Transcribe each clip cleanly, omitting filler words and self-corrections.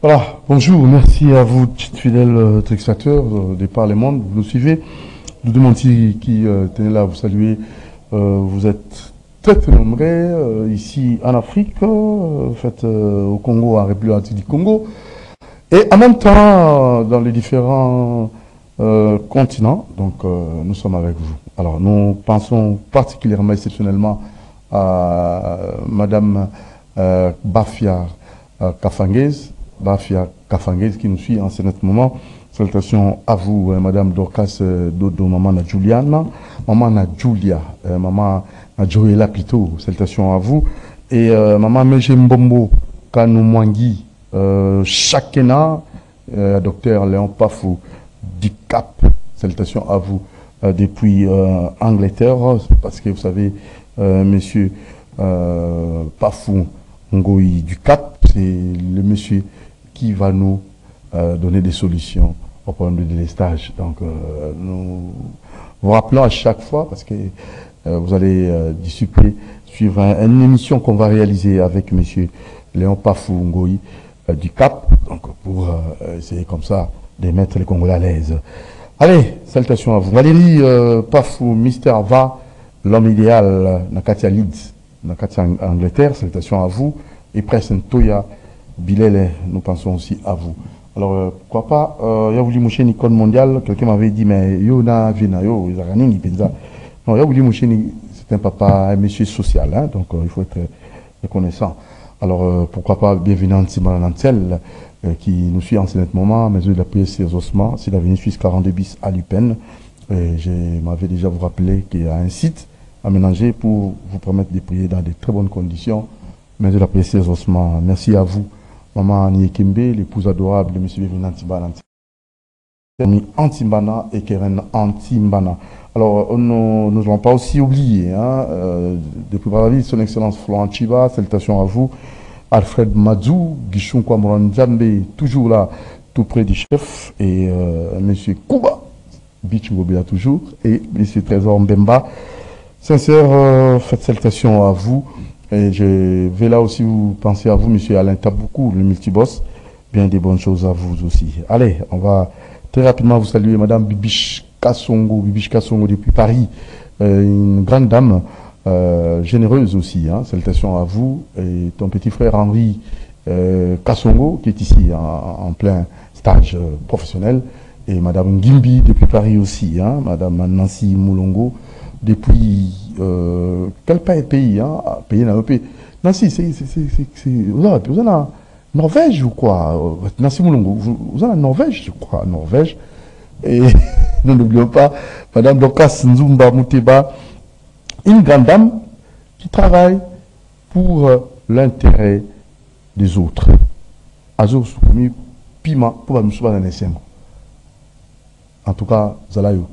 Voilà, bonjour, merci à vous, fidèles téléspectateurs des Parle Monde, vous nous suivez. Nous demandons qui tenez là à vous saluer. Vous êtes très nombreux ici en Afrique, au Congo, en République du Congo, et en même temps dans les différents continents. Donc nous sommes avec vous. Alors nous pensons particulièrement, exceptionnellement à Madame Bafia Kafangez. Bafia Kafangez qui nous suit en ce moment. Salutations à vous, Madame Dorcas Dodo, Maman na Juliana, Maman na Julia, Maman na Joëla plutôt. Salutations à vous. Et Maman Meje Mbombo Kanou Mwangi, Chakena, Docteur Léon Pafou, du Cap. Salutations à vous depuis Angleterre, parce que vous savez, Monsieur Pafou Ngoï du Cap, c'est le monsieur qui va nous donner des solutions au problème de délestage. Donc, nous vous rappelons à chaque fois, parce que vous allez suivre une émission qu'on va réaliser avec M. Léon Pafou Ngoï du Cap, donc pour essayer comme ça de mettre les Congolais à l'aise. Allez, salutations à vous. Valérie Pafou, Mister Va, l'homme idéal, Nakatia Leeds, Nakatia Angleterre, salutations à vous. Et Presse Toya, Bilele, nous pensons aussi à vous. Alors, pourquoi pas, il y a voulu moucher Nicole Mondial, quelqu'un m'avait dit, mais yo na vina yo, ils ont rien pensa. Non, il y a voulu moucher, c'est un papa, un monsieur social, hein, donc il faut être reconnaissant. Alors, pourquoi pas, bienvenue à Ntimana Nantel, qui nous suit en ce moment, mesure de la prière sur Osman, c'est l'avenue Suisse 42 bis à Lupen. Je m'avais déjà vous rappelé qu'il y a un site aménagé pour vous permettre de prier dans de très bonnes conditions. Mais de la précieuse Osman, merci à vous, Maman Niekembe, l'épouse adorable de M. Bévin Antimbana, Antimbana et Keren Antimbana. Alors, nous n'allons pas aussi oublier, hein, depuis par la vie, son Excellence Florent Chiba, salutations à vous, Alfred Madzou, Guichon Kwamoran Djambe, toujours là, tout près du chef, et M. Kouba, Bichungobia toujours, et M. Trésor Mbemba. Sincère, faites salutations à vous. Et je vais là aussi vous penser à vous, monsieur Alain Taboukou, le multiboss. Bien des bonnes choses à vous aussi. Allez, on va très rapidement vous saluer, madame Bibiche Kassongo depuis Paris. Une grande dame, généreuse aussi. Hein. Salutations à vous. Et ton petit frère Henri Kassongo, qui est ici en plein stage professionnel. Et madame Gimbi depuis Paris aussi. Hein. Madame Nancy Moulongo depuis quel pays, hein? Pays n'a pays. Non, si, vous avez la Norvège ou quoi? Nancy Moulongo, vous avez la Norvège, je crois, Norvège. Et nous n'oublions pas, Madame Dokas Nzumba Mouteba, une grande dame qui travaille pour l'intérêt des autres. Azo Soukoumi, Pima, pour nous sauver dans les cinq. En tout cas, Zalayo,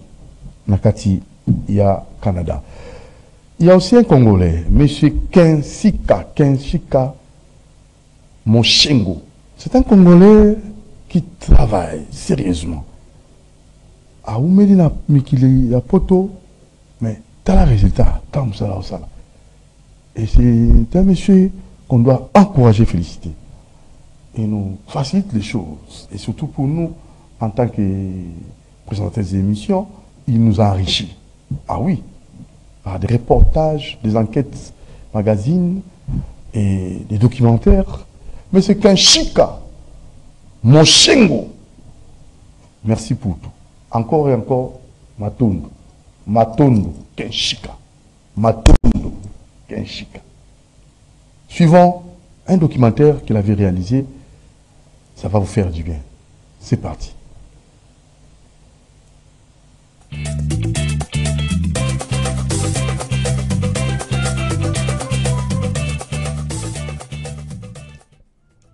Nakati, il y a Canada. Il y a aussi un Congolais, M. Kenshika Moshengo. C'est un Congolais qui travaille sérieusement. À Oumelina, mais qu'il y a poto, mais t'as le résultat, comme ça, là, ça. Et c'est un monsieur qu'on doit encourager, féliciter. Et nous facilite les choses. Et surtout pour nous, en tant que présentateurs des émissions, il nous a enrichis. Ah oui, des reportages, des enquêtes, magazines et des documentaires. Mais c'est qu'un chica, mon chengo. Merci pour tout. Encore et encore, Matondo. Matondo, qu'un chica. Matondo, qu'un chica. Suivant un documentaire qu'il avait réalisé, ça va vous faire du bien. C'est parti.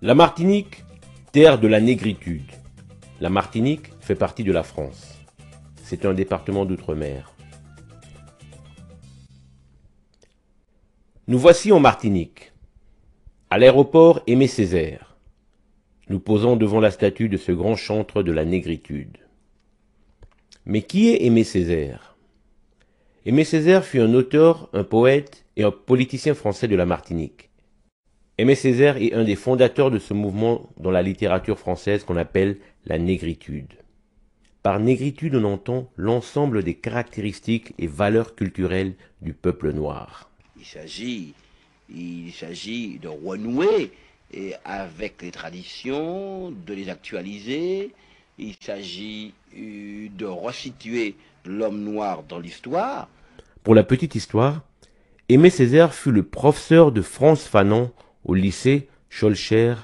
La Martinique, terre de la négritude. La Martinique fait partie de la France. C'est un département d'outre-mer. Nous voici en Martinique, à l'aéroport Aimé Césaire. Nous posons devant la statue de ce grand chantre de la négritude. Mais qui est Aimé Césaire? Aimé Césaire fut un auteur, un poète et un politicien français de la Martinique. Aimé Césaire est un des fondateurs de ce mouvement dans la littérature française qu'on appelle la négritude. Par négritude, on entend l'ensemble des caractéristiques et valeurs culturelles du peuple noir. Il s'agit de renouer avec les traditions, de les actualiser. Il s'agit de resituer l'homme noir dans l'histoire. Pour la petite histoire, Aimé Césaire fut le professeur de Frantz Fanon au lycée Schœlcher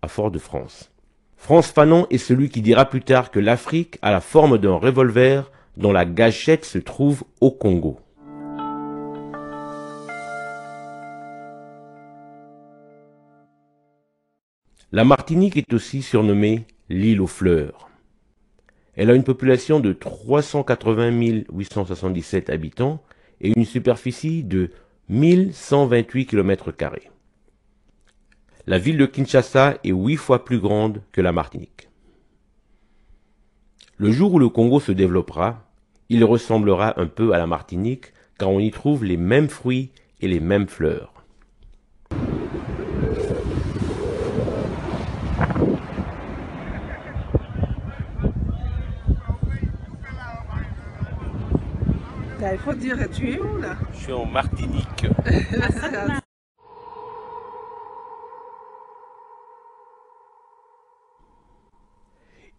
à Fort-de-France. Frantz Fanon est celui qui dira plus tard que l'Afrique a la forme d'un revolver dont la gâchette se trouve au Congo. La Martinique est aussi surnommée l'île aux fleurs. Elle a une population de 380 877 habitants et une superficie de 1128 km². La ville de Kinshasa est 8 fois plus grande que la Martinique. Le jour où le Congo se développera, il ressemblera un peu à la Martinique car on y trouve les mêmes fruits et les mêmes fleurs. Il faut dire, tu es où là? Je suis en Martinique.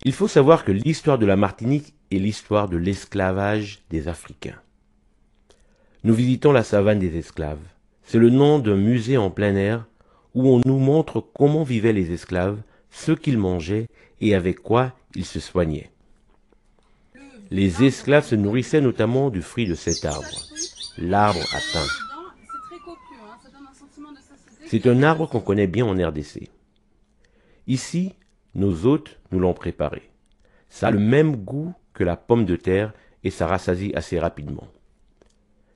Il faut savoir que l'histoire de la Martinique est l'histoire de l'esclavage des Africains. Nous visitons la savane des esclaves. C'est le nom d'un musée en plein air où on nous montre comment vivaient les esclaves, ce qu'ils mangeaient et avec quoi ils se soignaient. Les esclaves se nourrissaient notamment du fruit de cet arbre, l'arbre à thym. C'est un arbre qu'on connaît bien en RDC. Ici, nos hôtes nous l'ont préparé. Ça a le même goût que la pomme de terre et ça rassasie assez rapidement.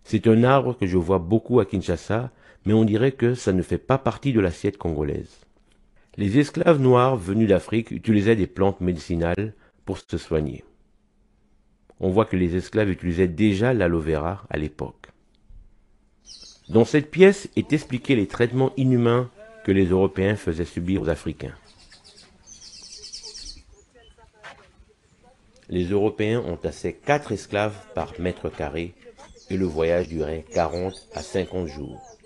C'est un arbre que je vois beaucoup à Kinshasa, mais on dirait que ça ne fait pas partie de l'assiette congolaise. Les esclaves noirs venus d'Afrique utilisaient des plantes médicinales pour se soigner. On voit que les esclaves utilisaient déjà l'aloe vera à l'époque. Dans cette pièce est expliqué les traitements inhumains que les Européens faisaient subir aux Africains. Les Européens ont tassé 4 esclaves par mètre carré et le voyage durait 40 à 50 jours.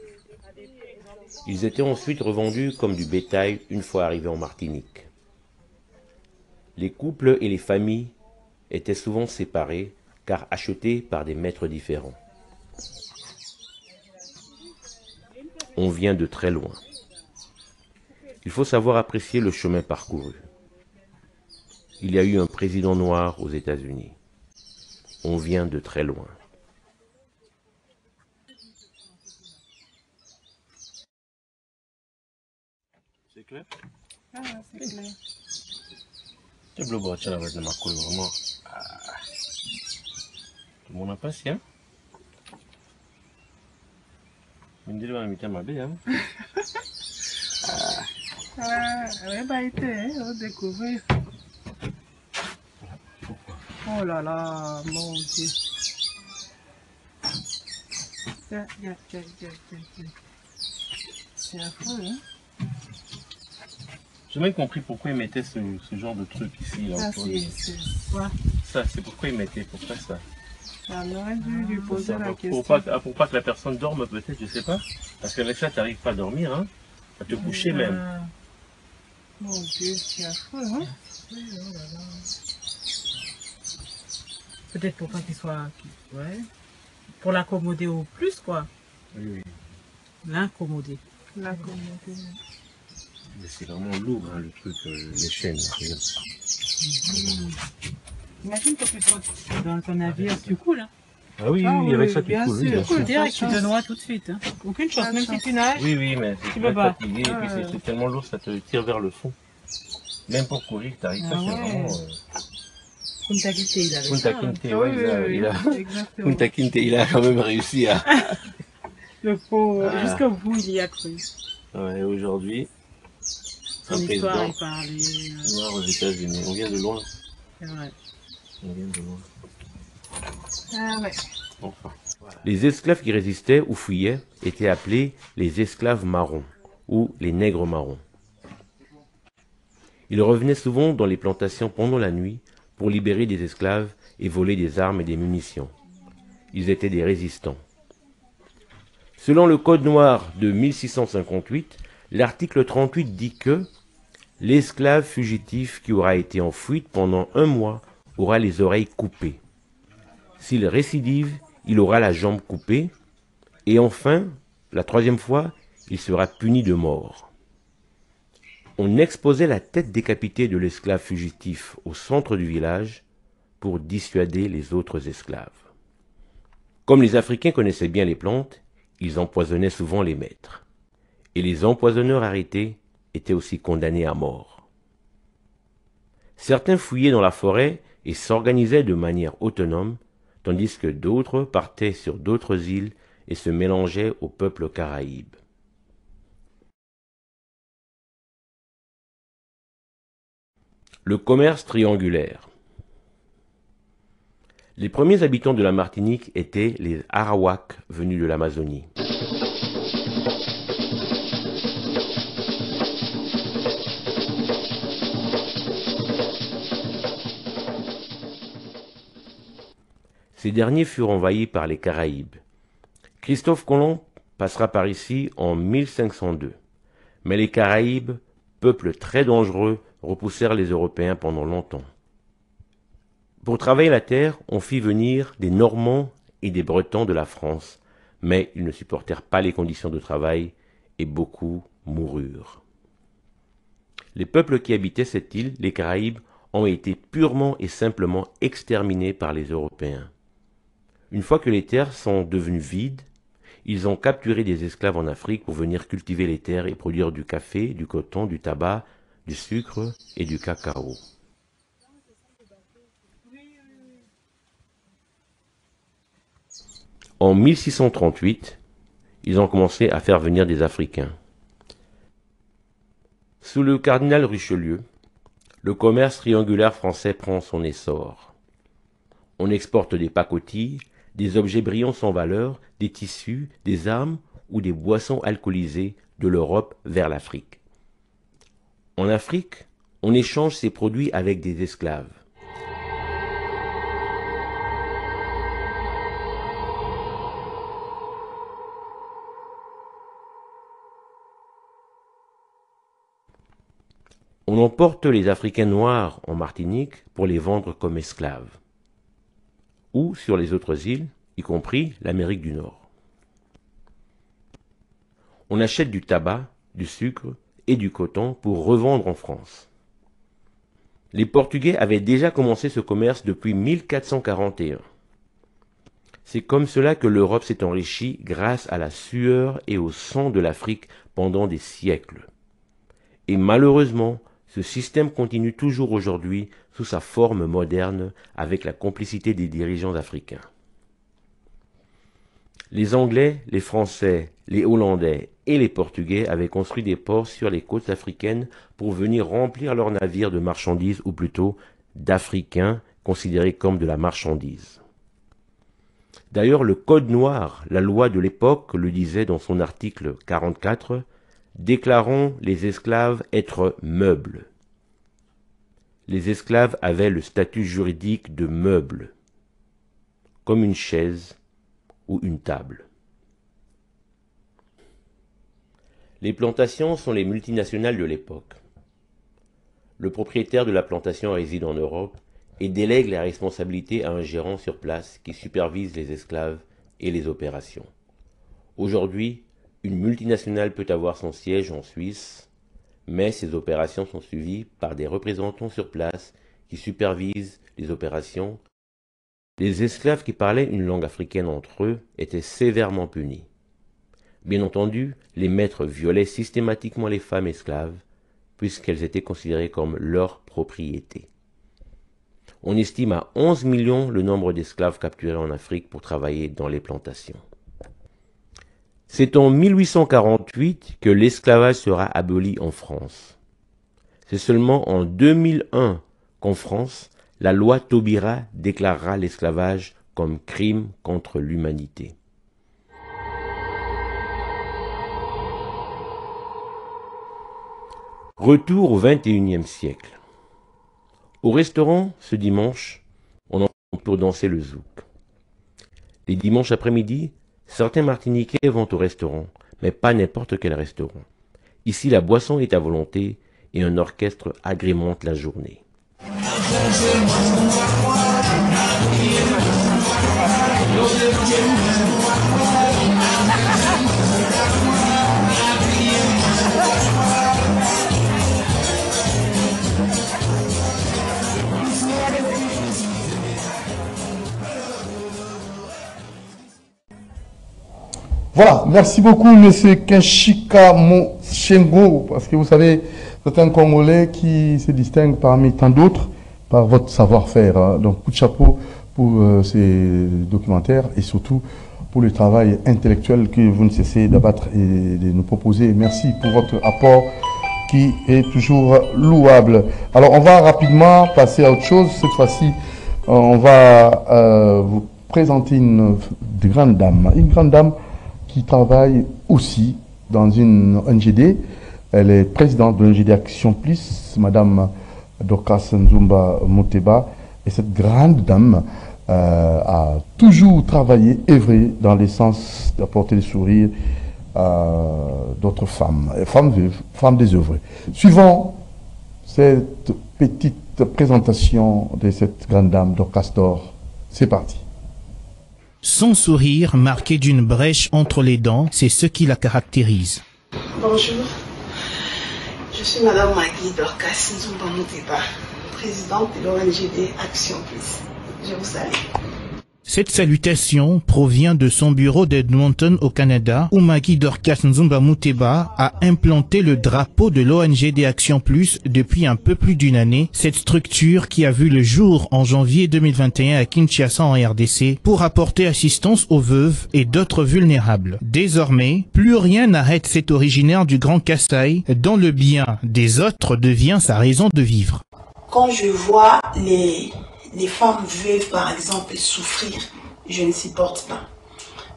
Ils étaient ensuite revendus comme du bétail une fois arrivés en Martinique. Les couples et les familles étaient souvent séparés car achetés par des maîtres différents. On vient de très loin. Il faut savoir apprécier le chemin parcouru. Il y a eu un président noir aux États-Unis. On vient de très loin. C'est clair? Ah, c'est clair. Tu veux boire ça avec ma couleur vraiment. Tout le monde a passé, hein? Une délai à mi-temps, ma belle, hein? Ouais, bah, on découvre. Oh là là, mon Dieu. Tiens. C'est affreux, hein? J'ai même compris pourquoi ils mettaient ce genre de truc ici. Là, Ça, c'est quoi? Ça, c'est pourquoi ils mettaient, pourquoi ça? On aurait dû lui poser la question. Pour pas que la personne dorme, peut-être, je sais pas. Parce qu'avec ça, tu n'arrives pas à dormir, hein? À te coucher même. Mon Dieu, c'est affreux, hein? Oh là là. Peut-être pour pas qu'il soit... Ouais. Pour l'accommoder au plus, quoi. Oui. L'accommoder. Mais c'est vraiment lourd, hein, le truc, les chaînes. Imagine quand tu sois dans ton navire, tu coules, hein? Ah oui, avec ça, tu coules. Oui, tu coules direct, tu te noies tout de suite. Hein. Aucune chance, même si tu nages. Oui, mais tu peux pas. Fatigué, et puis c'est tellement lourd, ça te tire vers le fond. Même pour courir, tu n'arrives pas, c'est vraiment... Punta Kinte, il avait Punta ça. Kinte, ouais, Punta Kinte, il a quand même réussi à... Le pauvre, jusqu'au bout, il y a cru. Ouais, aujourd'hui, son histoire, il parlait. Noir aux États-Unis. On vient de loin. C'est vrai. On vient de loin. Ah ouais. Enfin. Voilà. Les esclaves qui résistaient ou fuyaient étaient appelés les esclaves marrons ou les nègres marrons. Ils revenaient souvent dans les plantations pendant la nuit pour libérer des esclaves et voler des armes et des munitions. Ils étaient des résistants. Selon le Code noir de 1658, l'article 38 dit que l'esclave fugitif qui aura été en fuite pendant 1 mois aura les oreilles coupées. S'il récidive, il aura la jambe coupée. Et enfin, la 3e fois, il sera puni de mort. On exposait la tête décapitée de l'esclave fugitif au centre du village pour dissuader les autres esclaves. Comme les Africains connaissaient bien les plantes, ils empoisonnaient souvent les maîtres. Et les empoisonneurs arrêtés étaient aussi condamnés à mort. Certains fouillaient dans la forêt et s'organisaient de manière autonome, tandis que d'autres partaient sur d'autres îles et se mélangeaient aux peuples caraïbes. Le commerce triangulaire. Les premiers habitants de la Martinique étaient les Arawaks venus de l'Amazonie. Ces derniers furent envahis par les Caraïbes. Christophe Colomb passera par ici en 1502. Mais les Caraïbes, peuple très dangereux, repoussèrent les Européens pendant longtemps. Pour travailler la terre, on fit venir des Normands et des Bretons de la France, mais ils ne supportèrent pas les conditions de travail et beaucoup moururent. Les peuples qui habitaient cette île, les Caraïbes, ont été purement et simplement exterminés par les Européens. Une fois que les terres sont devenues vides, ils ont capturé des esclaves en Afrique pour venir cultiver les terres et produire du café, du coton, du tabac, du sucre et du cacao. En 1638, ils ont commencé à faire venir des Africains. Sous le cardinal Richelieu, le commerce triangulaire français prend son essor. On exporte des pacotilles, des objets brillants sans valeur, des tissus, des armes ou des boissons alcoolisées de l'Europe vers l'Afrique. En Afrique, on échange ces produits avec des esclaves. On emporte les Africains noirs en Martinique pour les vendre comme esclaves, ou sur les autres îles, y compris l'Amérique du Nord. On achète du tabac, du sucre et du coton pour revendre en France. Les Portugais avaient déjà commencé ce commerce depuis 1441. C'est comme cela que l'Europe s'est enrichie grâce à la sueur et au sang de l'Afrique pendant des siècles. Et malheureusement, ce système continue toujours aujourd'hui sous sa forme moderne avec la complicité des dirigeants africains. Les Anglais, les Français, les Hollandais et les Portugais avaient construit des ports sur les côtes africaines pour venir remplir leurs navires de marchandises, ou plutôt d'Africains considérés comme de la marchandise. D'ailleurs, le Code noir, la loi de l'époque, le disait dans son article 44, déclarant les esclaves être meubles. Les esclaves avaient le statut juridique de meubles, comme une chaise ou une table. Les plantations sont les multinationales de l'époque. Le propriétaire de la plantation réside en Europe et délègue la responsabilité à un gérant sur place qui supervise les esclaves et les opérations. Aujourd'hui, une multinationale peut avoir son siège en Suisse, mais ses opérations sont suivies par des représentants sur place qui supervisent les opérations. Les esclaves qui parlaient une langue africaine entre eux étaient sévèrement punis. Bien entendu, les maîtres violaient systématiquement les femmes esclaves, puisqu'elles étaient considérées comme leur propriété. On estime à 11 millions le nombre d'esclaves capturés en Afrique pour travailler dans les plantations. C'est en 1848 que l'esclavage sera aboli en France. C'est seulement en 2001 qu'en France, la loi Taubira déclarera l'esclavage comme crime contre l'humanité. Retour au XXIe siècle. Au restaurant, ce dimanche, on peut danser le zouk. Les dimanches après-midi, certains Martiniquais vont au restaurant, mais pas n'importe quel restaurant. Ici, la boisson est à volonté et un orchestre agrémente la journée. Voilà, merci beaucoup, monsieur Kenshika Mochengo, parce que vous savez, c'est un Congolais qui se distingue parmi tant d'autres par votre savoir-faire. Hein. Donc, coup de chapeau pour ces documentaires et surtout pour le travail intellectuel que vous ne cessez d'abattre et de nous proposer. Merci pour votre apport qui est toujours louable. Alors, on va rapidement passer à autre chose. Cette fois-ci, on va vous présenter une grande dame qui travaille aussi dans une NGD. Elle est présidente de l'NGD Action Plus, Madame Dorcas Nzumba Muteba. Et cette grande dame a toujours travaillé, œuvré dans le sens d'apporter le sourire à d'autres femmes, femmes veuves, femmes désœuvrées. Suivons cette petite présentation de cette grande dame Dorcas Dor. C'est parti. Son sourire marqué d'une brèche entre les dents, c'est ce qui la caractérise. Bonjour, je suis Madame Magui Dorcas Nzumba Muteba, présidente de l'ONGD Action Plus. Je vous salue. Cette salutation provient de son bureau d'Edmonton au Canada, où Magui Dorcas Nzumba Muteba a implanté le drapeau de l'ONGD Action Plus depuis un peu plus d'une année. Cette structure qui a vu le jour en janvier 2021 à Kinshasa en RDC pour apporter assistance aux veuves et d'autres vulnérables. Désormais, plus rien n'arrête cet originaire du Grand Kasaï dont le bien des autres devient sa raison de vivre. Quand je vois les femmes veuves, par exemple, souffrir, je ne supporte pas.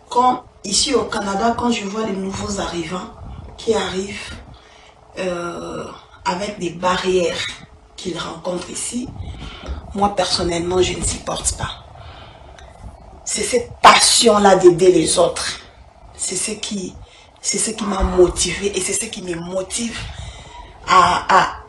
Quand, ici au Canada, quand je vois les nouveaux arrivants qui arrivent avec des barrières qu'ils rencontrent ici, moi, personnellement, je ne supporte pas. C'est cette passion-là d'aider les autres. C'est ce qui m'a motivé et c'est ce qui me motive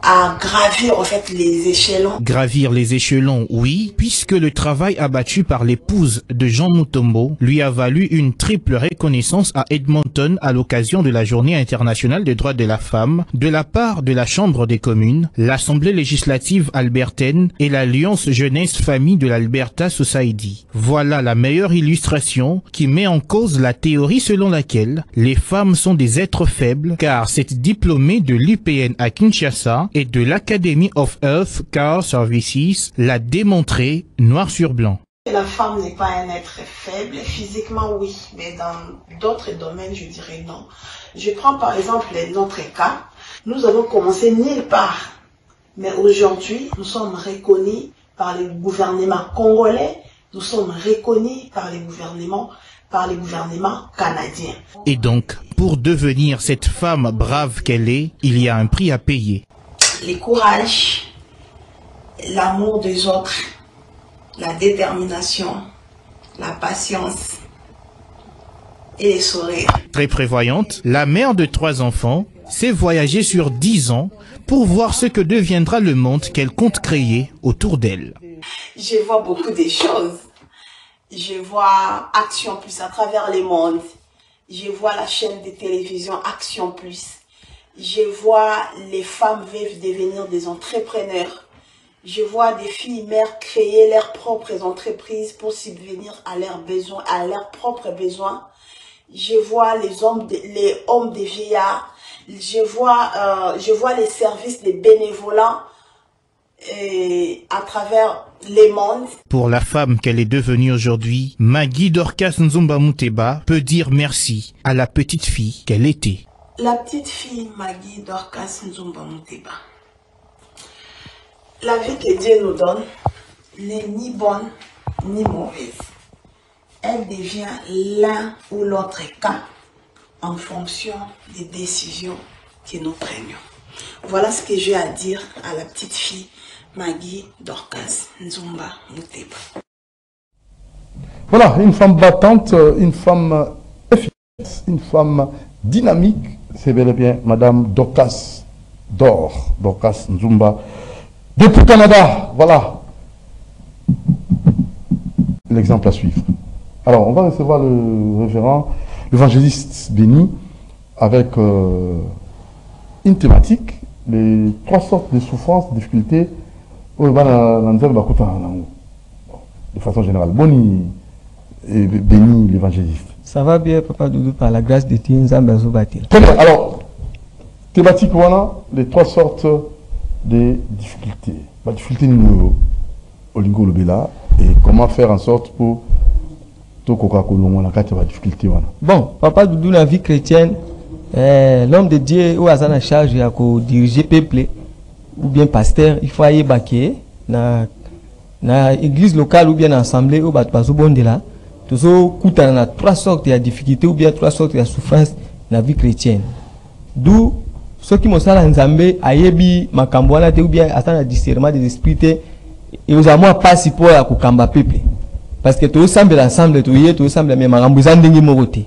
à gravir en fait les échelons. Gravir les échelons, oui, puisque le travail abattu par l'épouse de Jean Mutombo lui a valu une triple reconnaissance à Edmonton à l'occasion de la Journée internationale des droits de la femme, de la part de la Chambre des communes, l'Assemblée législative albertaine et l'Alliance Jeunesse Famille de l'Alberta Society. Voilà la meilleure illustration qui met en cause la théorie selon laquelle les femmes sont des êtres faibles, car cette diplômée de l'UPN à Kinshasa et de l'Academy of Health Care Services l'a démontré noir sur blanc. La femme n'est pas un être faible, physiquement oui, mais dans d'autres domaines je dirais non. Je prends par exemple notre cas, nous avons commencé nulle part, mais aujourd'hui nous sommes reconnus par les gouvernements congolais, nous sommes reconnus par les gouvernements canadiens. Et donc, pour devenir cette femme brave qu'elle est, il y a un prix à payer. Le courage, l'amour des autres, la détermination, la patience et les sourires. Très prévoyante, la mère de 3 enfants sait voyager sur 10 ans pour voir ce que deviendra le monde qu'elle compte créer autour d'elle. Je vois beaucoup de choses. Je vois Action Plus à travers le monde. Je vois la chaîne de télévision Action Plus. Je vois les femmes veuves devenir des entrepreneurs. Je vois des filles mères créer leurs propres entreprises pour subvenir à leurs besoins, à leurs propres besoins. Je vois les hommes des vieillards. Je vois les services des bénévolats à travers les mondes. Pour la femme qu'elle est devenue aujourd'hui, Magui Dorcas Nzumba Muteba peut dire merci à la petite fille qu'elle était. La petite fille Magui Dorcas Nzumba Muteba. La vie que Dieu nous donne n'est ni bonne ni mauvaise. Elle devient l'un ou l'autre cas en fonction des décisions que nous prenions. Voilà ce que j'ai à dire à la petite fille Maggie Dorcas Nzumba Muteba. Voilà, une femme battante, une femme efficace, une femme dynamique. C'est bel et bien Madame Dorcas Nzumba, depuis Canada. Voilà l'exemple à suivre. Alors, on va recevoir le révérend, l'évangéliste Béni, avec une thématique, les 3 sortes de souffrances, de difficultés, de façon générale. Boni et Béni, l'évangéliste. Ça va bien, Papa Doudou, par la grâce de Dieu, Nzambe Batil. Alors, thématique, voilà, les 3 sortes de difficultés. La difficulté au lingo lobela et comment faire en sorte pour tout Coca-Cola, la difficulté. Bon, Papa Doudou, la vie chrétienne, l'homme de Dieu ou à sa charge à diriger peuple ou bien pasteur, il faut aller baquer dans l'église locale ou bien l'assemblée ou bien de là. Tout ça coûte à 3 sortes de difficultés ou bien 3 sortes de souffrances dans la vie chrétienne. D'où ceux qui m'ont dit en Zambé, ayebi makambouana ou bien attendre le discernement des esprits et aux amours pas si pour à kukamba peuple. Parce que tout semble l'ensemble, tout semble mais makambouazandengi moroté.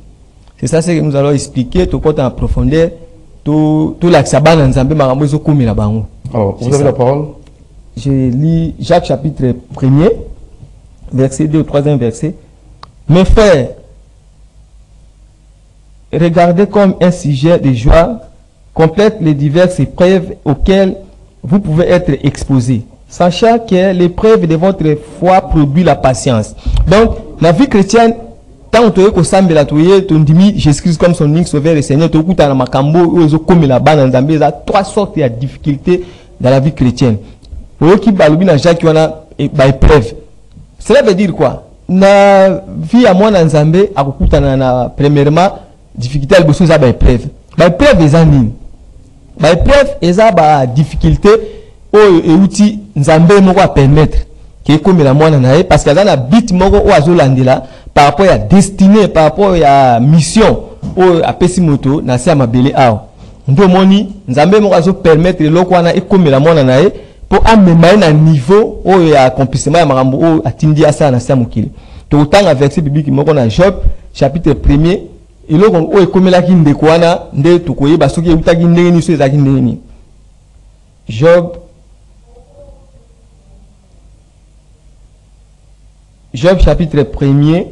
C'est ça ce que nous allons expliquer, tout côté en profondeur, tout l'axaban en Zambé makambouazo komi la bango. Alors, vous avez la parole. Je lis Jacques chapitre 1er, verset 2 au 3e verset. Mes frères, regardez comme un sujet de joie complète les diverses épreuves auxquelles vous pouvez être exposés, sachant que l'épreuve de votre foi produit la patience. Donc, la vie chrétienne, tant que vous savez la touye, tu dis Jésus-Christ comme son unique sauveur et Seigneur, tu écoutes à la makambo ou comme la banane en Zambie, il y a 3 sortes de difficultés dans la vie chrétienne. Pour qui balubi na Jacques qui a épreuve. Cela veut dire quoi? Na vie à moi en Zambie, à écouter na premièrement difficulté à l'épreuve za épreuve. Épreuve des années. Épreuve eza ba difficulté au outil Nzambe moko a permettre que comme la moi na parce que dans la bit moko o azolandela par rapport à destinée, par rapport à mission o a pesimoto na se mabele ao. Ndo moni Nzambe moko azo permettre loko wana e comme la moi na pour amener un niveau où il y a accomplissement marambo où atindi asa na samukili. To autant avec verset biblique moko na Job chapitre 1er et là on est comme la kinde kwana nde to koye basoki utaki ndenge ni so ezaki ndenge ni. Job chapitre 1er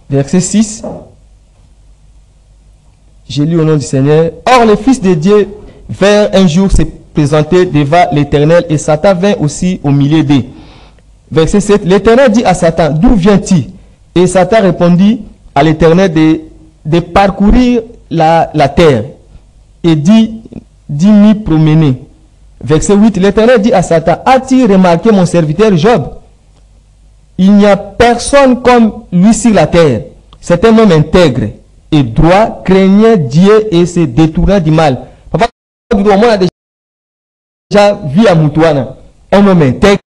verset 6. J'ai lu au nom du Seigneur. Or le Fils de Dieu vers un jour se présenter devant l'Éternel et Satan vint aussi au milieu d'eux. Verset 7. L'Éternel dit à Satan, d'où viens-tu? Et Satan répondit à l'Éternel de parcourir la terre et dit m'y promener. Verset 8. L'Éternel dit à Satan, as-tu remarqué mon serviteur Job? Il n'y a personne comme lui sur la terre. C'est un homme intègre et droit, craignant Dieu et se détournant du mal. Papa, on a déjà vu à Moutouana un homme intègre,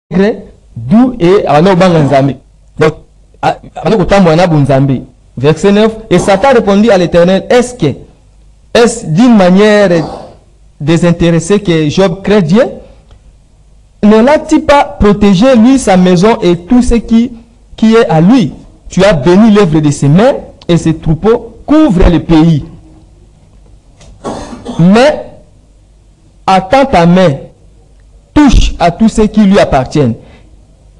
d'où et à Nzambe. Donc, verset 9. Et Satan répondit à l'Éternel, est-ce d'une manière désintéressée que Job craint Dieu? Ne l'a-t-il pas protégé, lui, sa maison et tout ce qui est à lui? Tu as béni l'œuvre de ses mains et ses troupeaux couvrent le pays. Mais attends ta main, touche à tout ce qui lui appartient.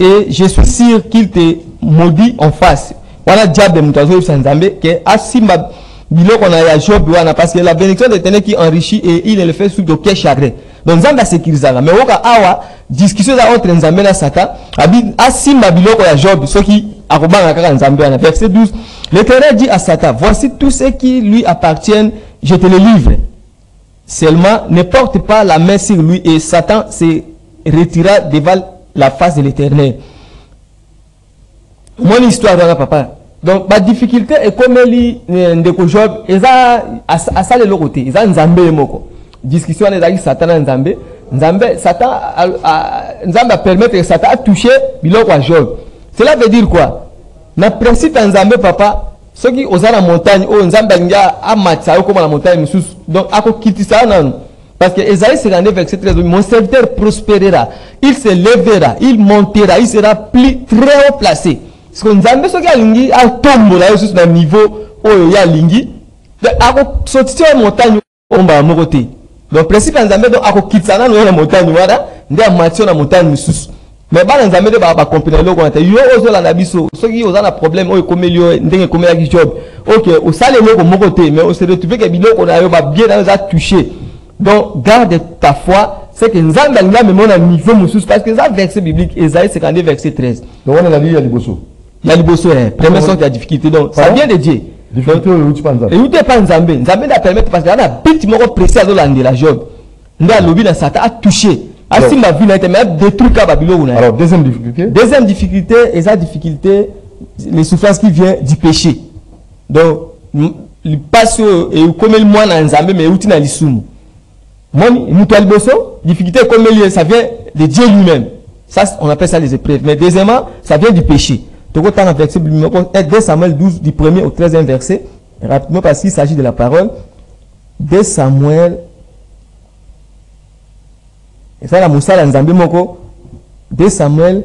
Et je suis sûr qu'il te maudit en face. Voilà diable mutazo sanzambe que asimba bilo qu'on a Job wana parce que la bénédiction de l'Éternel qui enrichit et il le fait sous aucun chagrin. Donc Nzambe sécurisé là mais woka awa discussion entre Nzambe na Satan abi asimba bilo qu'on a Job ce qui akobanga kaka Nzambe wana verset 12. L'Éternel dit à Satan, voici tout ce qui lui appartient, je te le livre. Seulement ne porte pas la main sur lui et Satan se retira devant la face de l'Éternel. Mon histoire dans papa. Donc ma difficulté est comme elle ndeko Job eza asale le côté eza Nzambe moko. Discussion avec Satan Nzambe. Satan a permettre que Satan a touché biloko à Job. Cela veut dire quoi? Na principe Nzambe papa ceux qui osent la montagne, oh, Nzambangia, a matza, comme la montagne, donc, à quitter ça, non. Parce que Esaïe 52, verset 13, mon serviteur prospérera, il se lèvera, il montera, il sera plus très haut placé. Parce que Nzambe, ceux qui a lingi, a tombe là, juste dans le niveau, oh, il y a lingi, à sortir la montagne, on va moroter. Donc, principe, Nzambe, donc, à quitter ça, non, la montagne, voilà, il y a matza, la montagne, mais bah Nzambe de ba comprendre le quoi yo ozo la nabiso ceux qui ont un problème o comme yo ndenge comme ya job OK au sale le comme côté mais on se retrouve que biloko na yo ba bien dans a touché donc garde ta foi c'est que Nzambe nga me mon niveau musus parce que ça verset biblique Esaïe 52 verset 13 donc on a dit il y a liboso première sorte de difficulté donc ça vient de Dieu difficulté où tu penses et où tu pas Nzambe Nzambe da permettre parce que là bit moko précis à la job nda lobi na satan a touché. Alors, deuxième difficulté. Deuxième difficulté, et sa difficulté, les souffrances qui viennent du péché. Donc, le passe et comme le moine en Nzambe, mais où tu n'as l'issou. Moi, nous difficulté comme ça vient de Dieu lui-même. Ça, on appelle ça les épreuves. Mais deuxièmement, ça vient du péché. Donc, autant en verset 2 Samuel 12, du 1er au 13e verset, rapidement parce qu'il s'agit de la parole. 2 Samuel. Et ça, la Moussa, la Nzambe Moko, 2 Samuel,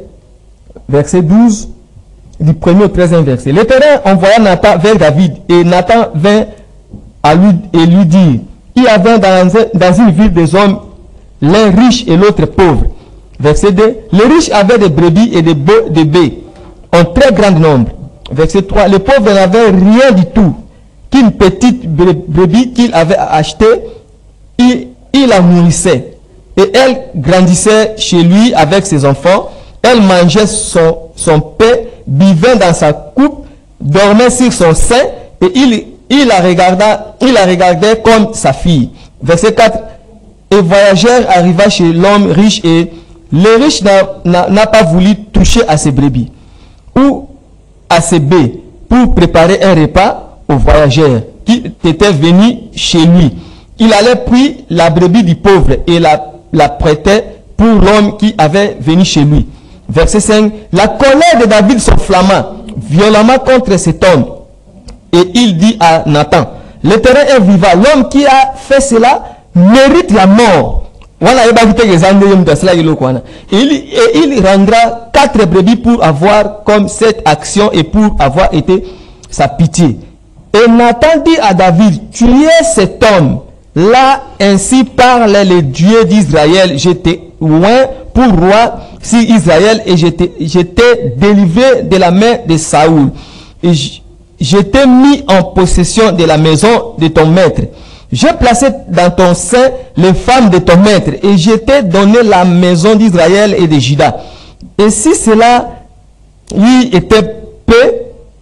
verset 12, du 1er au 13e verset. L'Éternel envoya Nathan vers David, et Nathan vint à lui et lui dit, il y avait dans une ville des hommes, l'un riche et l'autre pauvre. Verset 2, les riches avaient des brebis et des bœufs, en très grand nombre. Verset 3, les pauvres n'avaient rien du tout, qu'une petite brebis qu'il avait achetée, il la nourrissait. Et elle grandissait chez lui avec ses enfants. Elle mangeait son pain, buvait dans sa coupe, dormait sur son sein, et il la regardait comme sa fille. Verset 4. Et voyageur arriva chez l'homme riche, et le riche n'a pas voulu toucher à ses brebis ou à ses bœufs pour préparer un repas aux voyageurs qui étaient venus chez lui. Il allait puis la brebis du pauvre et la prêtait pour l'homme qui avait venu chez lui. Verset 5. La colère de David s'enflamma violemment contre cet homme. Et il dit à Nathan, l'Éternel est vivant. L'homme qui a fait cela mérite la mort. Et il rendra 4 brebis pour avoir comme cette action et pour avoir été sa pitié. Et Nathan dit à David, tu es cet homme. Là, ainsi parle le Dieu d'Israël. J'étais loin pour roi sur Israël et j'étais délivré de la main de Saoul. Et j'étais mis en possession de la maison de ton maître. J'ai placé dans ton sein les femmes de ton maître et je t'ai donné la maison d'Israël et de Juda. Et si cela lui était peu,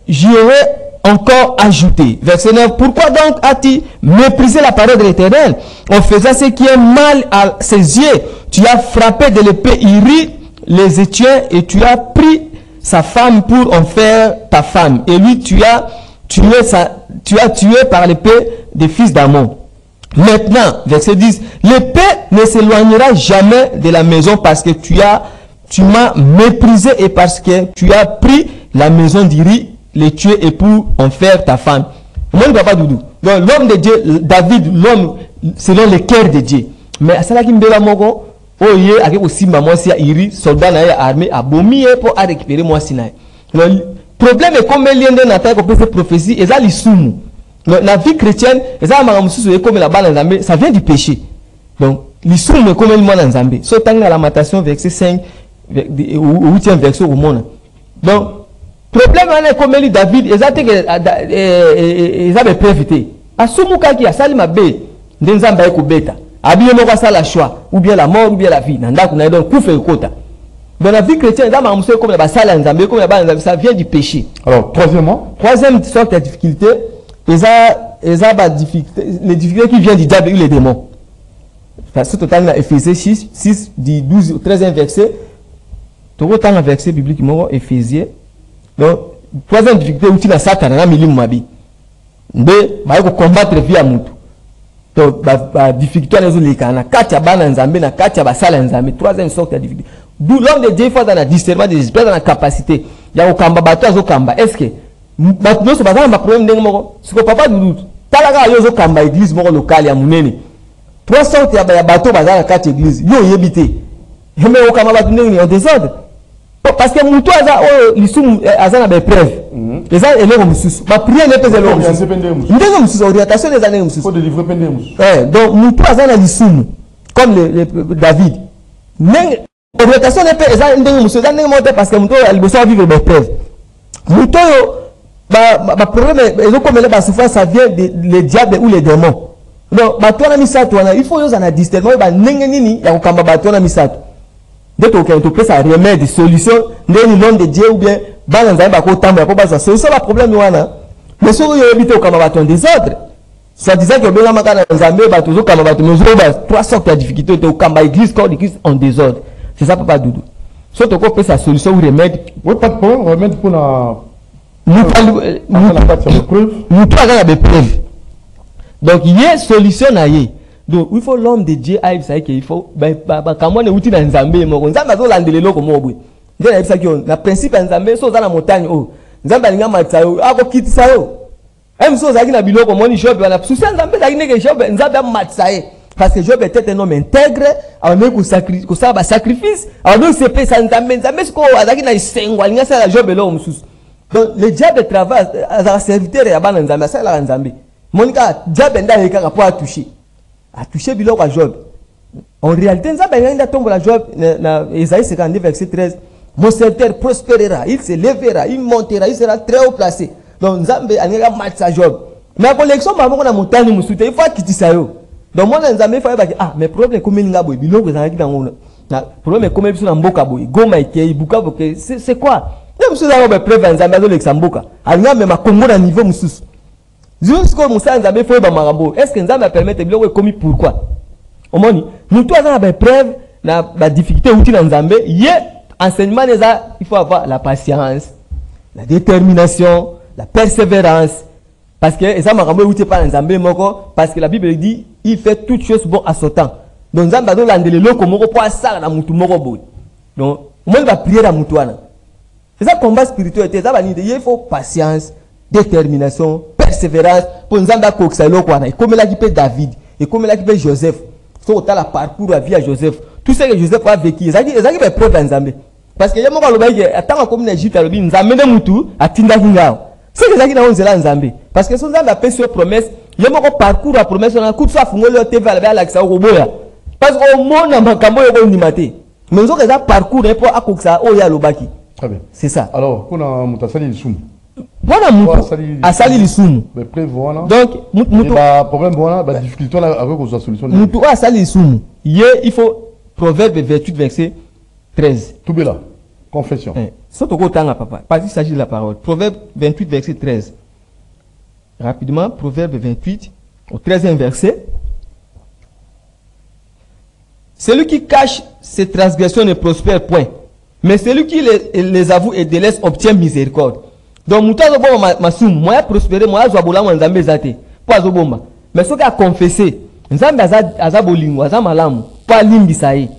j'y aurais encore ajouté. Verset 9. Pourquoi donc as-tu méprisé la parole de l'Éternel en faisant ce qui est mal à ses yeux? Tu as frappé de l'épée Iri les Étiens et tu as pris sa femme pour en faire ta femme. Et lui, tu as tué par l'épée des fils d'Amon. Maintenant, verset 10. L'épée ne s'éloignera jamais de la maison parce que tu m'as méprisé et parce que tu as pris la maison d'Iri, les tuer et pour en faire ta femme. Donc l'homme de Dieu, David, l'homme selon le cœur de Dieu. Mais à cela qui me dit moko, oye avec aussi maman si Iri, soldat na armée a bomi pour récupérer moi Sinaï. Le problème est comme lien de Nathan qu'on peut faire prophétie et ça l'isumu. La vie chrétienne, et ça comme la balle en Zambé, ça vient du péché. Donc l'isumu est comme le monde en Zambé. So tant la lamentation verset 5 au 8e verset au monde. Donc problème est comme lui David, ils avaient prévité. Asumuka qui a sali mabe, ndenzamba eko beta. Abiye moko sala choix, ou bien la mort ou bien la vie. Nanda kuna donc kufa ekota. Dans la vie chrétienne, ça m'a comme la sala nzambe, comme la base ça vient du péché. Alors troisième sorte de difficulté, les difficultés qui viennent du diable et les démons. Parce que total dans Éphésiens 6 du 12 au 13e verset. Tout autant le verset biblique Éphésiens. Donc, troisième difficulté, où tu as Satan, on a mis l'immabi. Mais, il faut combattre via Moutou. Donc, la difficulté, on a les canaux. Katia Bana Nzambe, Katia Basala Nzambe. Troisième sorte de difficulté. D'où l'homme de Dieu, il faut dans le discernement des esprits, dans la capacité. Il y a au Kamba, Bato, au Kamba. Est-ce que Maintenant c'est pas un problème ndenge moko. Ce que papa Doudou talaka yo zo kamba église moko locale ya munene. 300 ya bateau bazala quatre église. Yo yebité. Mais au kamba bateau ndenge en désordre. Parce que muto aza lisum azana be preuve. Les gens élèves mususu. Ma prière n'est pas élève mususu. Ndenge mususu orientation des années mususu. Faut délivrer pendé mususu. Donc muto azana lisum comme le David. Mais orientation n'est pas ezana ndenge mususu ndenge monter parce que muto il besoin vivre be preuve. Muto yo ba problème et comme les souffrance ça vient les diables ou les démons. Donc ba tona misato wana il faut yo zana discernement ba ndenge nini ya kokamba ba tona misato. Dès qu'on peut ça remède solution ndeni l'homme de Dieu ou bien balanza ba ko tamba pour ba solution ba problème wana. Mais so yo habite au kamba ba ton désordre. Ça disait que bien makana nzambe ba tozo kamba ba to mezo ba trois sortes de difficultés au kamba église corps d'église en désordre. C'est ça papa Doudou. So to ko peut sa solution ou remède. Oui, pas de problème, remède pour la nous pas des preuves. Donc il y a solution à y. Donc il faut l'homme de Dieu aille ça qu'il faut quand on est outil dans Nzambe mo Nzambe zo landele loko mo bwe. Ndio na ça qui on la principe Nzambe so za na montagne oh. Nzambe alinga matsa yo ako kitisa yo. Même so za ki na biloko mo ni job wana souci Nzambe za ki ne job Nzambe matsa ye. Parce que Job était un homme intègre, a même ko sacrifice, a même se paye ça Nzambe ko azaki na isengo alinga ça la Job lo mususu. Donc le diable travaille à la serviteur et à ban Nzambe ça la Nzambe. Monica diable nda yeka pour toucher biloko à Job. En réalité Nzambe nda tombe la Job na Isaïe 52 verset 13. Mon serviteur prospérera, il se lèvera, il montera, il sera très haut placé. Donc Nzambe alinga matcha Job. Mais la collection maman na montagne musuté il faut kitisa yo. Donc moi Nzambe fa ba mais problème comme linga boy biloko za ki dango na problème comme biso na mboka boy goma ikei bukavu que c'est quoi? Même si vous avez preuve Nzambe azo Luxembourg, alina même Congo na niveau mususu. Jusqu'au Moussa Nzambe faut ba marambo. Est-ce que Nzambe permettre biloko commis pourquoi? Omoni, nous tous avons ba preuve na ba difficulté outil na Nzambe, yé enseignement il faut avoir la patience, la détermination, la persévérance parce que ça marambo outil pas Nzambe moko parce que la Bible dit il fait toutes choses bon à son temps. Donc Nzambe azo landele loko moko pour ça na mutu moko boy. Donc moi va prier na mutu wana. C'est ça combat spirituel. Il faut patience, détermination, persévérance pour nous amener à quoi. Comme il a dit David et comme il a dit Joseph. Il faut la parcours de la vie à Joseph. Tout ce que Joseph a vécu, il a dit preuve à Nzambe. Parce que il y a mon gars tant comme l'Égypte a dit Nzambe de mutu à Tinda Kinga. C'est que ça qui n'a pas Nzambe. Parce que son Nzambe a fait sur promesse. Il y a mon parcours à promesse on a coup de ça fungole le TV à la ça au boya. Parce qu'au monde na makambo yo nimate. Mais nous avons parcours pour akoksa o ya lobaki. Très bien. C'est ça. Alors, on a Moutasali Lissoum. Voilà Moutou. Asali Lissoum. Mais après, voilà. Donc, Moutou. Le problème, voilà, la difficulté avec la solution. Moutou Asali Lissoum. Il faut Proverbe 28, verset 13. Tout bien là. Confession. Surtout au temps, papa. Parce qu'il s'agit de la parole. Proverbe 28, verset 13. Rapidement, Proverbe 28, au 13e verset. Celui qui cache ses transgressions ne prospère point. Mais celui qui les avoue et délaisse obtient miséricorde. Donc, Mouta Zoboma Massoum, moi prospérer, moi Zobola, moi Nzambe Zate, pas Zoboma. Mais ce qui a confessé, Nzambe Azabolingo, Azamalamu, pas Limbisaï.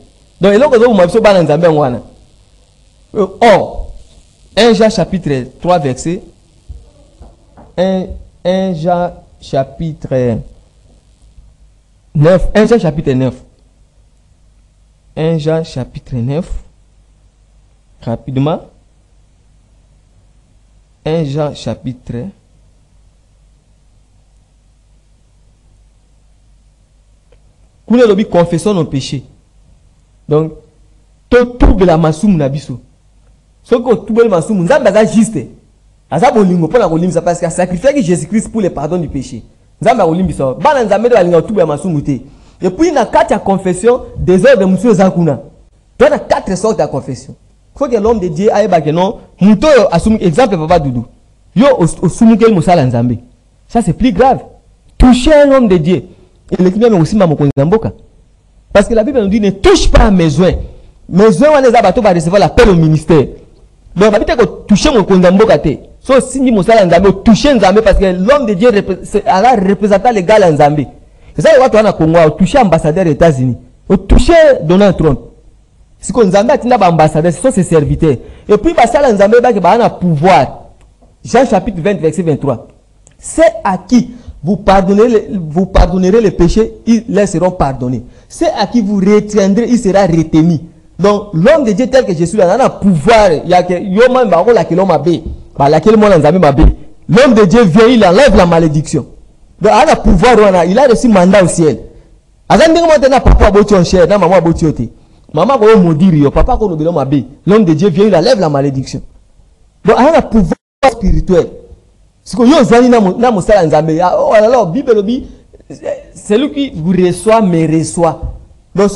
Donc, il y a un peu de Nzambe Wana. Or, 1 Jean chapitre 3, verset 1 Jean chapitre 9. 1 Jean chapitre 9. 1 Jean chapitre 9. Rapidement. 1 Jean chapitre. Confessons nos péchés. Donc, tout de la masoum nabiso. Ce que tout le masoum, nous avons juste. Aza bolingo pour la bolingo ça parce qu'il a sacrifié Jésus-Christ pour le pardon du péché. Nous avons bolingo ça. Bana nzambe de la linga tout le masoum te. Et puis il y a 4 confessions des heures de monsieur Zakuna. Il y a 4 sortes de confessions. Il faut que l'homme de Dieu aille back non. Muto assume exemple papa Doudou. Yo assume quel musala nzambe. Ça c'est plus grave. Toucher un homme de Dieu. Et le client aussi maman konzamboka. Parce que la Bible nous dit ne touche pas à mes besoins. Mes besoins on les a bateau va recevoir l'appel au ministère. Donc la Bible que toucher mon konzamboka te. So si ni musala nzambe toucher nzambe parce que l'homme de Dieu a représentant les gars nzambe. C'est ça watu wana Congo toucher ambassadeur des États-Unis. Toucher Donald Trump. Si qu'on nzambe atinda ba ambassadeur ce sont ses serviteurs. Et puis basala nzambe ba ke ba na pouvoir. Jean chapitre 20, verset 23. C'est à qui vous pardonnerez les péchés, ils leur seront pardonnés. C'est à qui vous retiendrez, il sera retenu. Donc, l'homme de Dieu tel que je suis là, il a un pouvoir. Il y a l'homme de Dieu vient, il enlève la malédiction. Donc, il a un pouvoir, il a reçu mandat au ciel. Maman, l'homme de Dieu vient, il enlève la malédiction. Donc, il a un pouvoir spirituel. C'est celui qui vous reçoit me reçoit. Donc,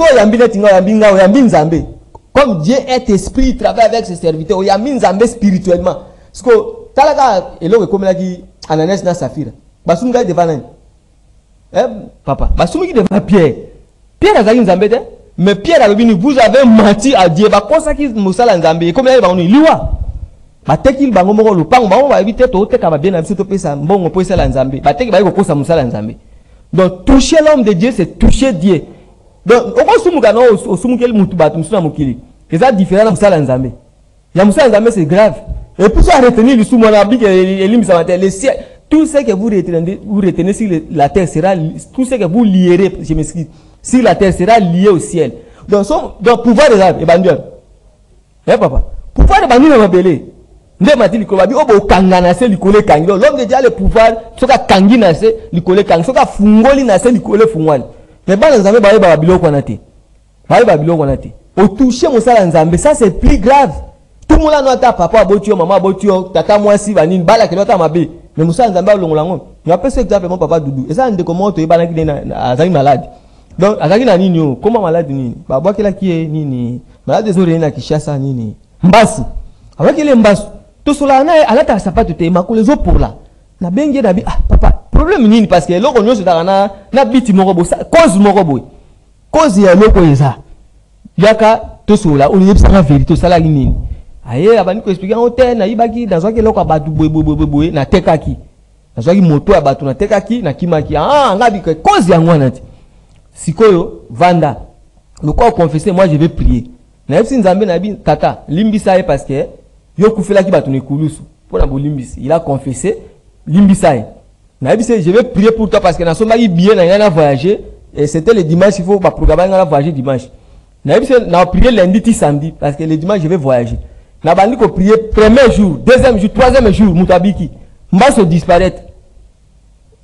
comme Dieu est esprit, il travaille avec ses serviteurs. Il y a mis Nzambé spirituellement. Parce que Talaga et l'homme comme l'a dit Ananès na Safira. Basumga devant nan. Papa, Basumga devant Pierre. Pierre a dit Nzambé, mais Pierre a dit vous avez menti à Dieu. Bah comme ça qu'il Moussa Nzambé. Comme il va on liwa. Bah tekil bango moko le pang bango va éviter to te kaba bien abso to pesa mbongo po sala Nzambé. Bah tekil ba ko kosa Moussa Nzambé. Donc toucher l'homme de Dieu c'est toucher Dieu. Donc au sumuka no au sumukeli mutu batu musuna mukili. C'est différent de Moussa Nzambé. Ya Moussa Nzambé c'est grave. Et pour ça retenir le soumona bique et le ciel, tout ce que vous retenez sur la terre sera, tout ce que vous lierez, je m'excuse, sur la terre sera lié au ciel. Donc pouvoir de l'âme, et bandier. Papa, pouvoir de bandier m'a belé. Ndé m'a dit le kobabi, oh, kangana se likole kangi. L'homme de Dieu a le pouvoir, soka kangi na se likole kangi, soka fungoli na se likole fungwali. Mais ban Nzambé baye babilo konate. Baye babilo konate. Au toucher Moussa Nzambé, ça c'est plus grave. Tout le monde a noté papa abotio, maman abotio, tata moi si vanine, bala qui nota mabe. Mais Moussa Nzambé a longolango. Il a fait exemple mon papa Doudou. Et ça on comment tu es bala qui est malade. Donc azaki na nini comment malade nini? Baba kila qui est nini? Malade des oreilles na Kishasa nini? Mbasi. Avec les mbasi. Tout cela na alata sapato te makole zo pour là. Na bengi na bi ah papa problème nini parce que loko nyoso dana na biti moko bo cause moko boy. Cause ya loko eza. Yaka tout cela on y la vérité ça la nini? Aye abani ko expliquer en hôtel na ibaki dans zaki loko abatu boy na tekaki. Na zaki moto abatu na tekaki na kimaki. Ah ngabi que cause ya ngwana ti. Sikoyo vanda. Le corps confessé moi je vais prier. Na yebisi Nzambe na bi tata limbisa parce que yo kufela ki batu ne kulusu. Pona bo limbisi. Il a confessé limbisa. Na yebisi je vais prier pour toi parce que na somba ki bien na ngana voyager et c'était le dimanche il faut ba programmer ngana voyager dimanche. Na yebisi na prier lundi ti samedi parce que le dimanche je vais voyager. Na bandi ko prier premier jour, deuxième jour, troisième jour, mutabiki. Mba se disparaître.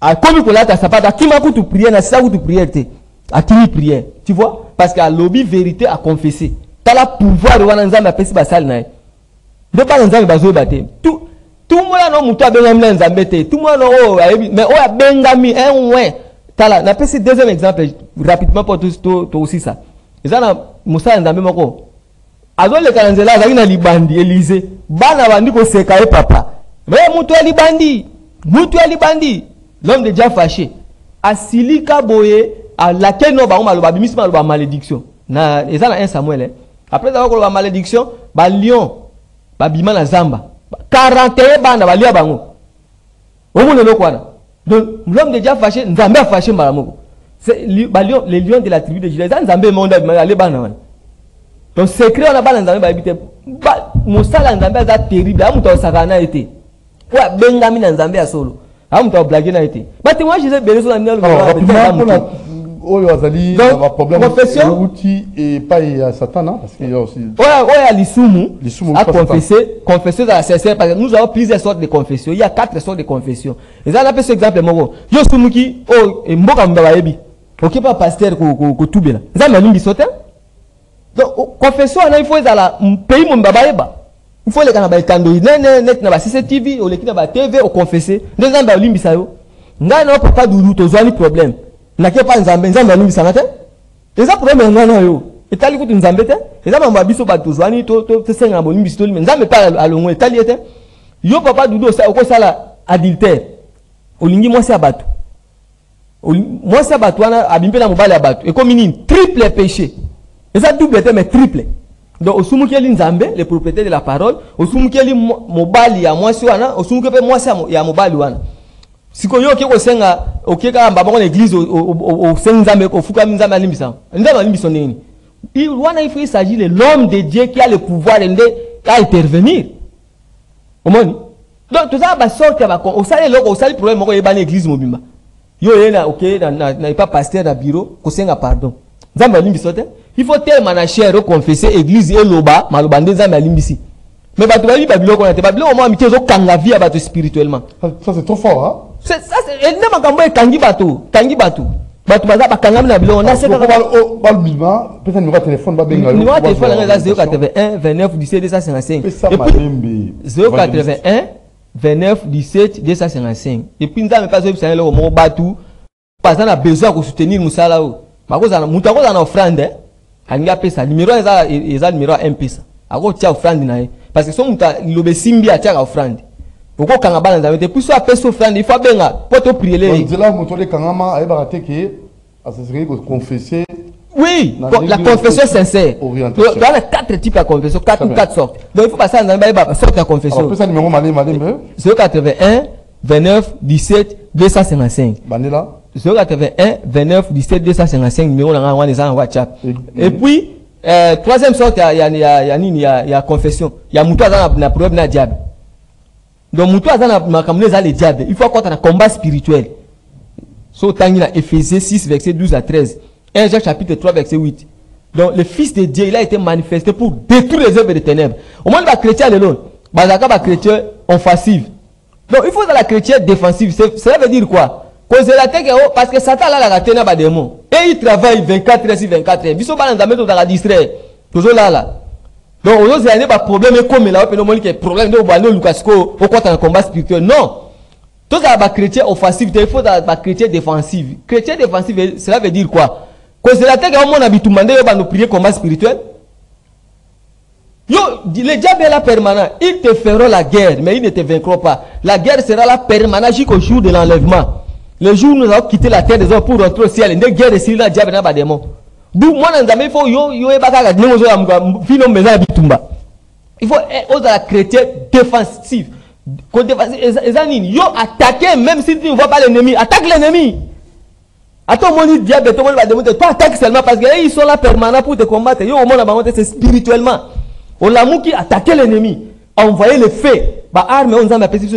A comme ko lata sapata kima ku tu prier na sa ku tu prier te. A kini prière. Tu vois parce que lobby vérité à confesser. Tu as le pouvoir de wana Nzambe apesi basali na. De pas Nzambe bazo baté. Tout le monde no mutu abengami Nzambe te. Tout le monde mais o abengami un ouais. Tala na pesi deuxième exemple rapidement pour tout aussi ça. Ezana Moussa Nzambe moko. Azo le kanzela azaki na libandi Élysée. Bana bandi ko seka papa. Mais mutu ali bandi. L'homme de Dieu fâché. Asilika boye à laquelle nous avons malédiction. Na ezana 1 Samuel. Après avoir la malédiction, ba lion, ba bima na zamba. 41 bana ba lia bango. Omo le kwana. Donc l'homme de Dieu fâché, Nzambe a fâché malamoko. C'est les lions de la tribu de Juda. Nzambe monde aller bana wana. Donc secret on a bana Nzambe ba habiter. Mosala Nzambe za terrible. Amuto sakana été. Wa bengami na Nzambe ya solo. Amuto blaguer na été. Ba moi je sais besoin na minalo. Oyo azali un problème confession outil et pas à Satan hein, parce qu'il y a aussi l'isumu a confessé dans la sincère parce que nous avons plusieurs sortes de confessions. Il y a 4 sortes de confessions. Et ça on appelle ce exemple moko. Yo sumuki oh mboka mbaba yebi. OK pas pasteur ko tubela. Ça malingi sote. Donc confession il faut dans pays mbaba yeba. Il faut les kana ba tando net na ba CCTV ou les kina ba TV au confesser. Nzamba limbisa yo. Ngana papa Doudou tozwani problème. Na ke pa Nzambe alingi sanate. Eza problème ngana yo. Etali kutu Nzambe te. Eza mamba biso ba tozwani to senga bolimbi stoli mais Nzambe pa alongo etali ete. Yo papa Doudou sa oko sala adultère. Olingi mwasi abatu. Mwasi abatu wana abimpe na mobali abatu. Et comme une triple péché. Eza double te mais triple. Donc osumuki eli Nzambe le propriétaire de la parole, osumuki eli mobali ya mwasi wana, osumuki pe mwasi ya mobali wana. Siko yo kiko senga okeka mbaba kwa l'église au Nzambe ko fuka Nzambe alimbisa. Nzambe alimbisa nini? Il s'agit de l'homme de Dieu qui a le pouvoir à intervenir. Omoni Donc tout ça va sortir au salaire au salaire problème ko yeba l'église mobimba. Yo yena OK na pas pasteur na bureau ko senga pardon. Nzambe alimbi sote. Il faut tellement na cher confesser église et loba maloba nzambe alimbisi. Mais bato ba Babylone ko na te Babylone au moins mité zo kanga vie bato spirituellement. Ça c'est trop fort hein. C'est ça c'est elle n'a makambo e kangi bato. Bato baza ba kanga na Babylone na c'est ba Babylone peut-être numéro téléphone ba benga. Numéro téléphone là 081 29 17 255. Et puis 081 29 17 255. Et puis nous avons pas besoin de le batu parce qu'on a besoin de soutenir musala o. Makoza mutako za na offrande anga pesa numéro eza numéro M-Pesa. Ako tia offrande na parce que son muta lobe simbi a tia offrande. Poko kanga bana za puis so pesa offrande il faut benga poto prier les. Donc là moto le kangama ay baraté que ça serait que confesser. Oui, la confession sincère. Il y a 4 types de confession, 4 ou 4 sortes. Donc il faut passer dans la sorte de confession. Alors, ça numéro 081 29 17 255. 081 29 17 255 numéro dans WhatsApp. Et puis troisième sorte il y a confession. Il y a muto na problème na diable. Donc muto na kamleza le diable. Il faut qu'on ait un combat spirituel. So tangi na Éphésiens 6 verset 12 à 13. 1 Jacques chapitre 3 verset 8. Donc le Fils de Dieu, il a été manifesté pour détruire les œuvres des ténèbres. Au moins, les chrétiens, les chrétiens offensifs. Donc il faut dans la chrétienne défensive. Cela veut dire quoi? Parce que Satan a la tête dans démon. Et il travaille 24 heures sur 24 heures. Ils sont pas dans la distraire. Toujours là. Donc aujourd'hui, il y a des problèmes comme là, il y a des problèmes de Lucasco, au côté d'un combat spirituel. Non. Tous les chrétiens offensifs, il faut dans la chrétien défensif. Chrétien défensif, cela veut dire quoi? Quand c'est la terre que mon habitude demandé de prier combat spirituel. Yo, le diable est là permanent. Ils te feront la guerre, mais ils ne te vaincront pas. La guerre sera là permanente jusqu'au jour de l'enlèvement. Le jour où nous allons quitter la terre des hommes pour rentrer au ciel, une guerre est là, diable n'a pas de démon. D'où moi, il faut il faut être la chrétienne défensive. Yo attaquer même si tu ne vois pas l'ennemi, attaque l'ennemi. Attends, mon diable, tout le monde va démonter. Toi, attaque seulement parce qu'ils sont là permanents pour te combattre. Yo, au monde, c'est spirituellement. On a qui attaquer l'ennemi. Envoyer le feu. Bah, arme, on a appelé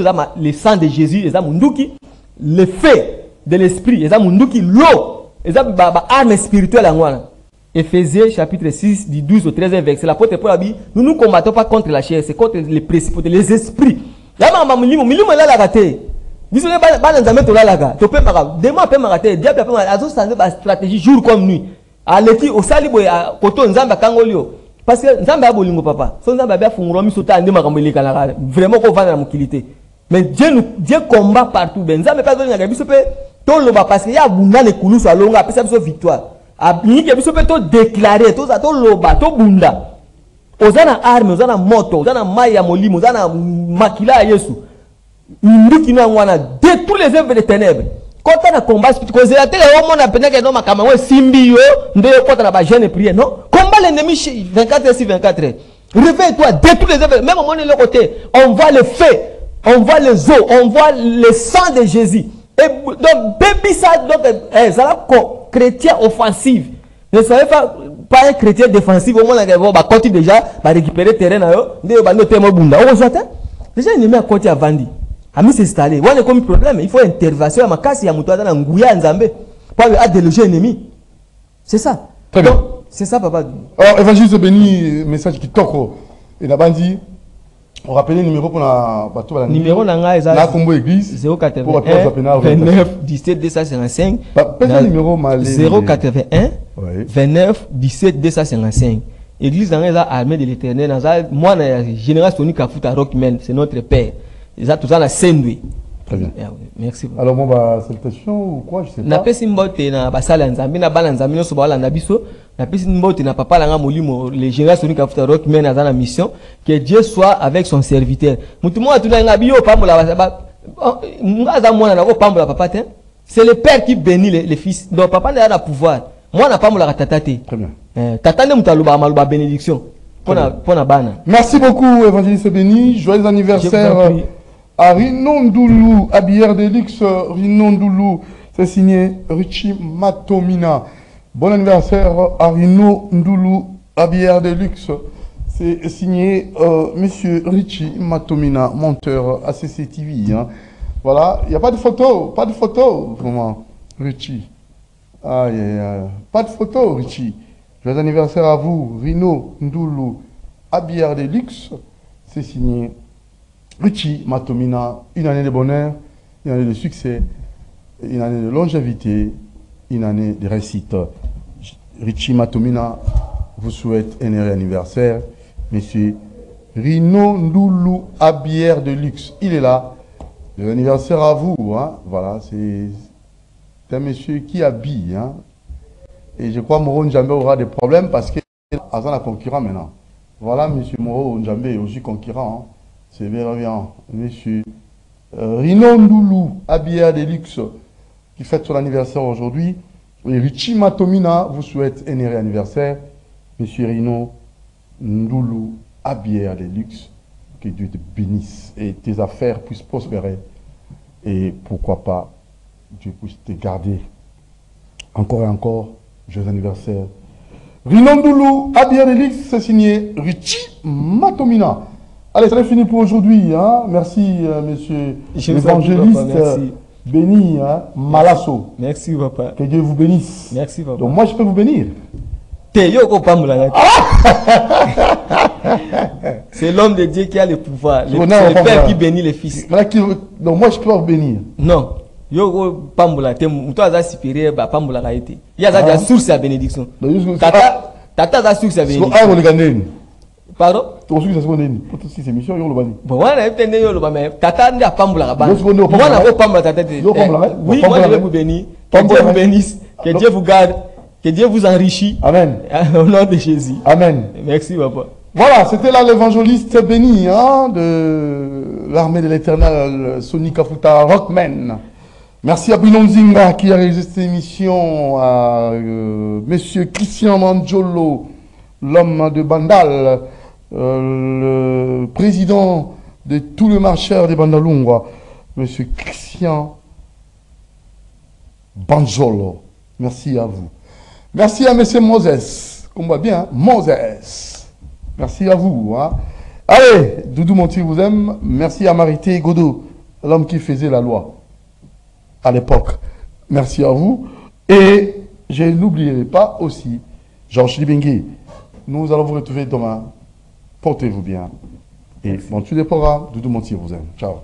le sang de Jésus, les amunduki. Le feu de l'esprit, les amunduki, l'eau. Les armes spirituelles en moi. Éphésiens chapitre 6, du 12 au 13 verset. L'apôtre Paul a dit, nous ne combattons pas contre la chair, c'est contre les principautés, les esprits. Là, je là la raté. Dis-moi, tu peux pas. Demain, tu peux rater. Diable peut pas stratégie jour comme nuit. À l'équipe, au salibo, à côté, Nzamba Kangolio. Parce que Nzamba a bolingo papa. Son Nzamba a fait un romi sauté en démarré. Vraiment, qu'on va dans la mobilité. Mais Dieu combat partout. Nzamba pas donné à Bisope. Tout le bas parce qu'il y a Bunda les coulous à longue, après ça, victoire. À Bisope, tout déclaré, tout ça, tout le bas, tout Bunda. Ozana arme, ozana moto, ozana maya molimo, ozana makila Yesu. Qui nous a détruit les œuvres des ténèbres. Quand on a combat, parce que la télé, on a peine que nous avons Simbio, nous avons jeune prière, non? Combat l'ennemi 24 heures sur 24 heures. Réveille-toi, détruis les œuvres. Même au moment de l'autre côté, on voit le feu, on voit les eaux, on voit le sang de Jésus. Et donc, baby ça, donc, ça va chrétien offensif. Ne soyez pas un chrétien défensif, au moment où on va continuer déjà, va récupérer le terrain, on va noter mon bunda. On voit ça? Déjà, il est à côté à Vandi. Ami s'installer. On a comme problème, il faut intervention. Ma casse, il y a mutuada na nguya nzambe pour déloger l'ennemi. C'est ça. Très bien. C'est ça, papa. Alors, évangile béni, message qui toko. Et la bandi, on rappelle le numéro pour la bateau. Numéro nanga est la combo église 081 29 17 255. Numéro 081 29 17 255. Église nanga est armée de l'Éternel. Moi, général Sonic Kafuta Rockman, c'est notre père. Ils ont tout ça la scène. Très bien. Merci. Alors, bon, bah, salutation ou quoi, je sais pas. Na pesi mbote na basala nzambi na bala nzambi no soba na biso. Na pesi mbote na papa langa molimo les général Sonic Kafuta Rock men na mission que Dieu soit avec son serviteur. Mutumo atuna nga biyo pambola ba ngaza mwana na ko pambola papa te. C'est le père qui bénit les fils. Donc papa n'a pas pouvoir. Moi na pambola tatate. Très bien. Tata ne mutaluba maluba bénédiction. Pona bana. Merci beaucoup évangéliste béni. Joyeux anniversaire. À Rinondoulou, à Bière de Luxe, Rinondoulou, c'est signé Richie Matomina. Bon anniversaire à Rinondoulou, à Bière de Luxe, C'est signé Monsieur Richie Matomina, monteur ACC TV. Hein. Voilà, il n'y a pas de photo, vraiment, Richie. Aïe, aïe, aïe. Pas de photo, Richie. Joyeux anniversaire à vous, Rino Ndoulou, habillard de luxe. C'est signé Richie Matomina. Une année de bonheur, une année de succès, une année de longévité, une année de réussite. Richie Matomina vous souhaite un heureux anniversaire. Monsieur Rino Ndoulou, habillard de luxe. Il est là. Joyeux anniversaire à vous. Hein. Voilà, c'est un monsieur qui habille. Hein. Et je crois que Moro Njambe aura des problèmes parce qu'il est un concurrent maintenant. Voilà, monsieur Moro Njambe est aussi concurrent. Hein. C'est bien. Monsieur Rino Ndoulou, habillard de luxe, qui fête son anniversaire aujourd'hui. Et Richie Matomina vous souhaite un heureux anniversaire. Monsieur Rino Ndoulou, habillard de luxe, que Dieu te bénisse et tes affaires puissent prospérer. Et pourquoi pas, Dieu puisse te garder encore et encore. Joyeux anniversaire. Rino Ndoulou, habillard de luxe, c'est signé Richie Matomina. Allez, c'est fini pour aujourd'hui. Hein. Merci, monsieur l'évangéliste béni, hein, Malasso. Merci, papa. Que Dieu vous bénisse. Merci, papa. Donc, moi, je peux vous bénir. C'est l'homme de Dieu qui a le pouvoir. C'est le père qui bénit les fils. Donc, moi, je peux vous bénir. Non. Yo pambula te muto aza supérieur ba pambula ka été. Il y a déjà source à bénédiction. Tata za source à bénédiction. Pardon? Tu as source à bénédiction. Pour toutes ces émissions, yo le bani. Bon, on a été yo le bani. Tata ndi a pambula ka bani. Moi na ko pambula tata. Oui, moi je vais vous bénir. Que Dieu vous bénisse, que Dieu vous garde, que Dieu vous enrichit. Amen. Au nom de Jésus. Amen. Merci papa. Voilà, c'était là l'évangéliste béni hein, de l'armée de l'Éternel, Sonny Kafuta Rockman. Merci à Binon Zinga qui a réalisé cette émission, à Monsieur Christian Manjolo, l'homme de Bandal, le président de tous les marcheurs de Bandalungwa, Monsieur Christian Banjolo. Merci à vous. Merci à Monsieur Moses, qu'on voit bien, Moses. Merci à vous. Hein. Allez, Doudou Monti vous aime. Merci à Marité Godot, l'homme qui faisait la loi à l'époque. Merci à vous. Et je n'oublierai pas aussi Georges Libengui. Nous allons vous retrouver demain. Portez-vous bien. Et bon, tous les programmes, Doudou Monti vous aime. Ciao.